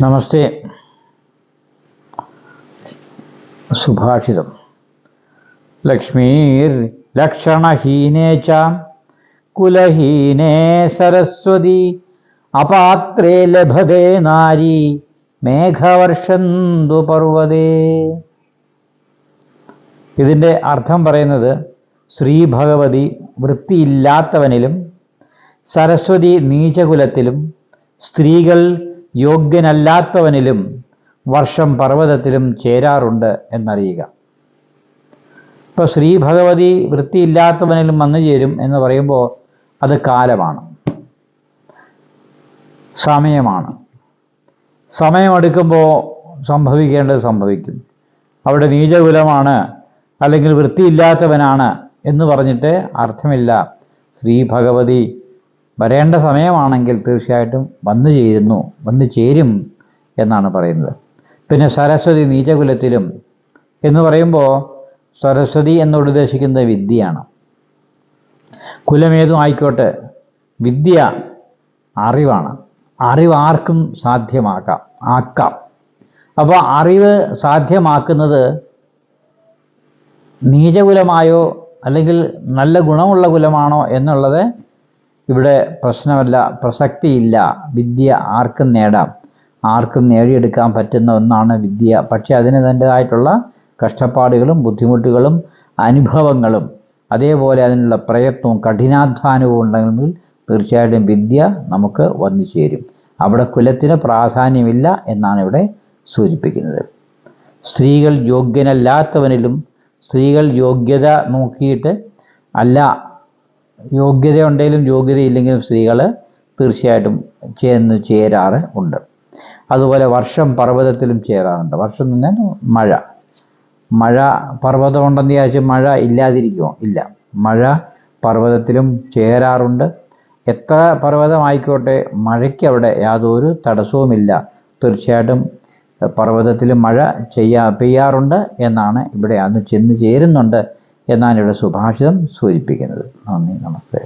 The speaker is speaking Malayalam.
നമസ്തേ. സുഭാഷിതം. ലക്ഷ്മീർ ലക്ഷണഹീനേ ച കുലഹീനേ സരസ്വതി അപാത്രേ ലഭതേ നാരി മേഘവർഷന്തു പർവ്വതേ. ഇതിൻ്റെ അർത്ഥം പറയുന്നത്, ശ്രീ ഭഗവതി വൃത്തിയില്ലാത്തവനിലും സരസ്വതി നീചകുലത്തിലും സ്ത്രീകൾ യോഗ്യനല്ലാത്തവനിലും വർഷം പർവ്വതത്തിലും ചേരാറുണ്ട് എന്നറിയുക. ഇപ്പോൾ ശ്രീ ഭഗവതി വൃത്തിയില്ലാത്തവനിലും വന്നു ചേരും എന്ന് പറയുമ്പോൾ അത് കാലമാണ്, സമയമാണ്. സമയമെടുക്കുമ്പോൾ സംഭവിക്കേണ്ടത് സംഭവിക്കും. അവിടെ നീചകുലമാണ് അല്ലെങ്കിൽ വൃത്തിയില്ലാത്തവനാണ് എന്ന് പറഞ്ഞിട്ട് അർത്ഥമില്ല. ശ്രീ ഭഗവതി വരേണ്ട സമയമാണെങ്കിൽ തീർച്ചയായിട്ടും വന്നു ചേരും എന്നാണ് പറയുന്നത്. പിന്നെ സരസ്വതി നീചകുലത്തിലും എന്ന് പറയുമ്പോൾ സരസ്വതി എന്നോട് ഉദ്ദേശിക്കുന്നത് വിദ്യയാണ്. കുലമേതും ആയിക്കോട്ടെ, വിദ്യ അറിവാണ്. അറിവ് ആർക്കും ആക്കാം. അപ്പോൾ അറിവ് സാധ്യമാക്കുന്നത് നീചകുലമായോ അല്ലെങ്കിൽ നല്ല ഗുണമുള്ള കുലമാണോ എന്നുള്ളത് ഇവിടെ പ്രശ്നമല്ല, പ്രസക്തിയില്ല. വിദ്യ ആർക്കും നേടാം, ആർക്കും നേടിയെടുക്കാൻ പറ്റുന്ന ഒന്നാണ് വിദ്യ. പക്ഷേ അതിന് അതിൻ്റേതായിട്ടുള്ള കഷ്ടപ്പാടുകളും ബുദ്ധിമുട്ടുകളും അനുഭവങ്ങളും അതേപോലെ അതിനുള്ള പ്രയത്നവും കഠിനാധ്വാനവും ഉണ്ടെങ്കിൽ തീർച്ചയായിട്ടും വിദ്യ നമുക്ക് വന്നു ചേരും. അവിടെ കുലത്തിന് പ്രാധാന്യമില്ല എന്നാണ് ഇവിടെ സൂചിപ്പിക്കുന്നത്. സ്ത്രീകൾ യോഗ്യനല്ലാത്തവനിലും സ്ത്രീകൾ യോഗ്യത നോക്കിയിട്ട് അല്ല, യോഗ്യത ഉണ്ടെങ്കിലും യോഗ്യതയില്ലെങ്കിലും സ്ത്രീകൾ തീർച്ചയായിട്ടും ചേരാറ് ഉണ്ട്. അതുപോലെ വർഷം പർവ്വതത്തിലും ചേരാറുണ്ട്. വർഷം എന്ന് പറഞ്ഞാൽ മഴ പർവ്വതം ഉണ്ടെന്ന് വിചാരിച്ച് മഴ ഇല്ലാതിരിക്കുമോ? ഇല്ല, മഴ പർവ്വതത്തിലും ചേരാറുണ്ട്. എത്ര പർവ്വതമായിക്കോട്ടെ, മഴയ്ക്ക് അവിടെ യാതൊരു തടസ്സവുമില്ല. തീർച്ചയായിട്ടും പർവ്വതത്തിലും മഴ പെയ്യാറുണ്ട് എന്നാണ് ഇവിടെ, അന്ന് ചെന്ന് ചേരുന്നുണ്ട് എന്നാണ് ഇവിടെ സുഭാഷിതം സൂചിപ്പിക്കുന്നത്. നന്ദി, നമസ്തേ.